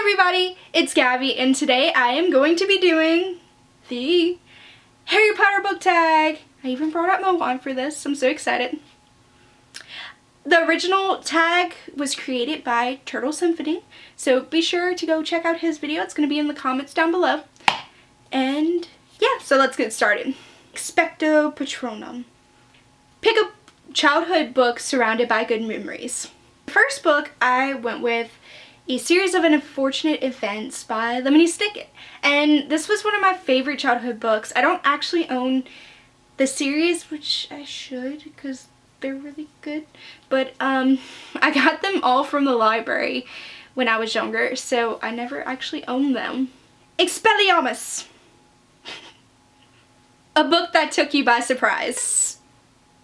everybody, it's Gabby, and today I am going to be doing the Harry Potter book tag. I even brought out my wand for this. I'm so excited. The original tag was created by Turtle Symphony, so be sure to go check out his video. It's going to be in the comments down below. And yeah, so let's get started. Expecto Patronum. Pick a childhood book surrounded by good memories. The first book I went with A Series of Unfortunate Events by Lemony Snicket. And this was one of my favorite childhood books. I don't actually own the series, which I should because they're really good. But I got them all from the library when I was younger, so I never actually owned them. Expelliarmus. A book that took you by surprise.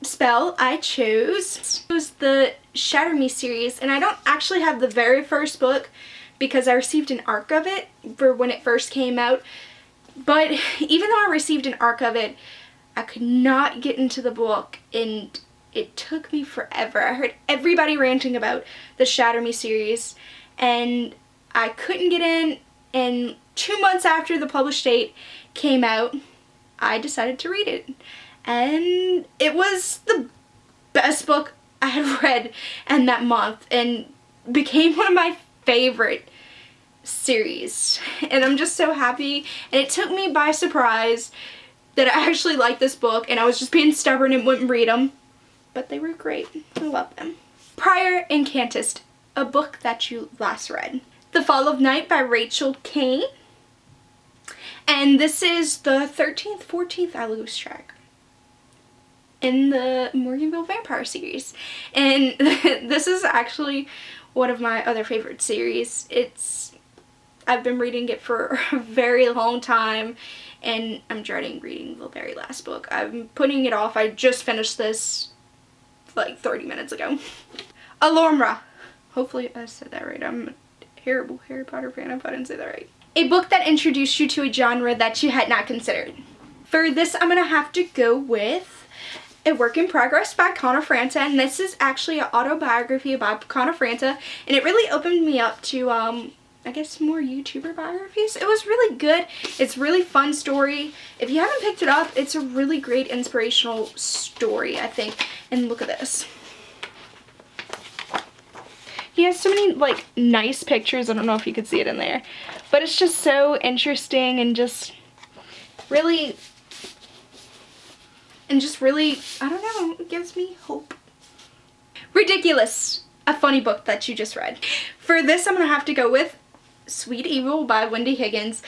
Spell I chose was the Shatter Me series, and I don't actually have the very first book because I received an ARC of it for when it first came out. But even though I received an ARC of it, I could not get into the book, and it took me forever. I heard everybody ranting about the Shatter Me series, and I couldn't get in, and 2 months after the published date came out, I decided to read it. And it was the best book I had read in that month and became one of my favorite series. And I'm just so happy. And it took me by surprise that I actually liked this book, and I was just being stubborn and wouldn't read them. But they were great. I love them. Prior Incantist, a book that you last read. The Fall of Night by Rachel Kane. And this is the 13th, 14th I lose track in the Morganville Vampire series. And this is actually one of my other favorite series. I've been reading it for a very long time, and I'm dreading reading the very last book. I'm putting it off. I just finished this like 30 minutes ago. Alohamora. Hopefully I said that right. I'm a terrible Harry Potter fan if I didn't say that right. A book that introduced you to a genre that you had not considered. For this, I'm going to have to go with A Work in Progress by Connor Franta, and this is actually an autobiography about Connor Franta, and it really opened me up to, I guess, more YouTuber biographies. It was really good. It's a really fun story. If you haven't picked it up, it's a really great inspirational story, I think. And look at this. He has so many, like, nice pictures. I don't know if you could see it in there. But it's just so interesting and just really, I don't know, it gives me hope. Riddikulus, a funny book that you just read. For this, I'm going to have to go with Sweet Evil by Wendy Higgins.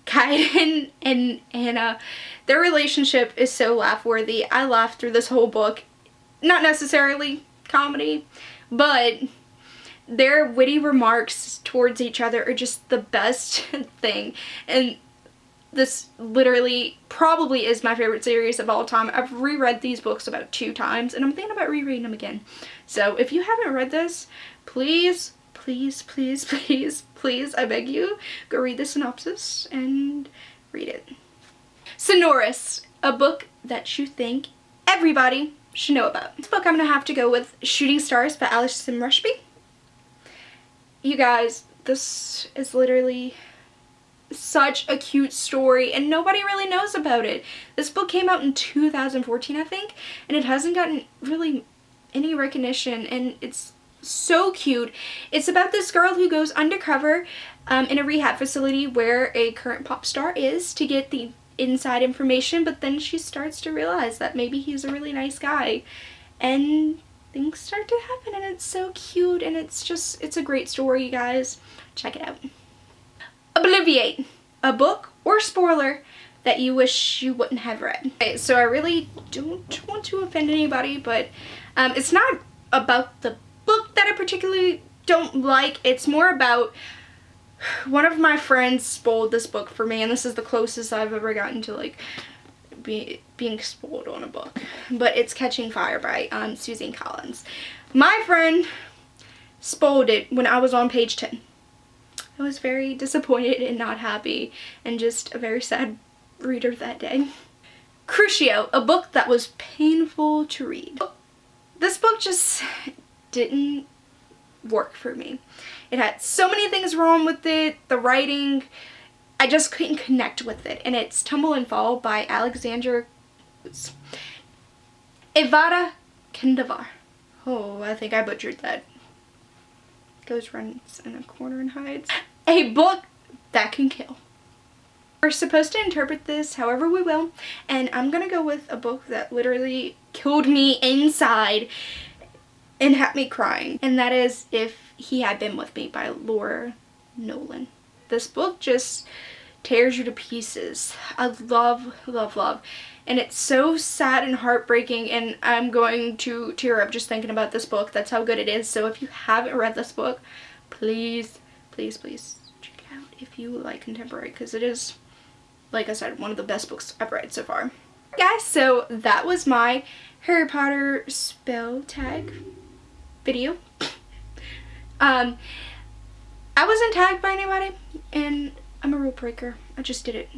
Kaiden and Anna, their relationship is so laugh-worthy. I laughed through this whole book. Not necessarily comedy, but their witty remarks towards each other are just the best thing. And this literally probably is my favorite series of all time. I've reread these books about 2 times, and I'm thinking about rereading them again. So if you haven't read this, please, please, please, please, please, I beg you, go read the synopsis and read it. Sonorus, a book that you think everybody should know about. This book I'm going to have to go with Shooting Stars by Alison Rushby. You guys, this is literally such a cute story, and nobody really knows about it. This book came out in 2014, I think, and it hasn't gotten really any recognition, and it's so cute. It's about this girl who goes undercover in a rehab facility where a current pop star is to get the inside information, but then she starts to realize that maybe he's a really nice guy, and things start to happen, and it's so cute, and it's a great story, you guys. Check it out. Obliviate, a book or spoiler that you wish you wouldn't have read. Okay, so I really don't want to offend anybody, but it's not about the book that I particularly don't like. It's more about one of my friends spoiled this book for me, and this is the closest I've ever gotten to like being spoiled on a book. But it's Catching Fire by Susan Collins. My friend spoiled it when I was on page 10. I was very disappointed and not happy, and just a very sad reader that day. Crucio, a book that was painful to read. This book just didn't work for me. It had so many things wrong with it. The writing, I just couldn't connect with it. And it's Tumble and Fall by Alexander Avada Kedavra. Oh, I think I butchered that. Goes, runs in a corner and hides. A book that can kill. We're supposed to interpret this however we will, and I'm gonna go with a book that literally killed me inside and had me crying, and that is If He Had Been With Me by Laura Nolan. This book just tears you to pieces. I love, love, love. And it's so sad and heartbreaking, and I'm going to tear up just thinking about this book. That's how good it is. So if you haven't read this book, please, please, please check it out if you like contemporary, because it is, like I said, one of the best books I've read so far. Guys, so that was my Harry Potter spell tag video. I wasn't tagged by anybody, and I'm a rule breaker. I just did it.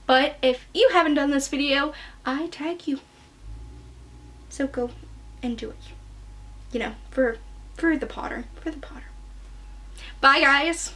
But if you haven't done this video, I tag you. So go and do it. You know, for the Potter. For the Potter. Bye, guys.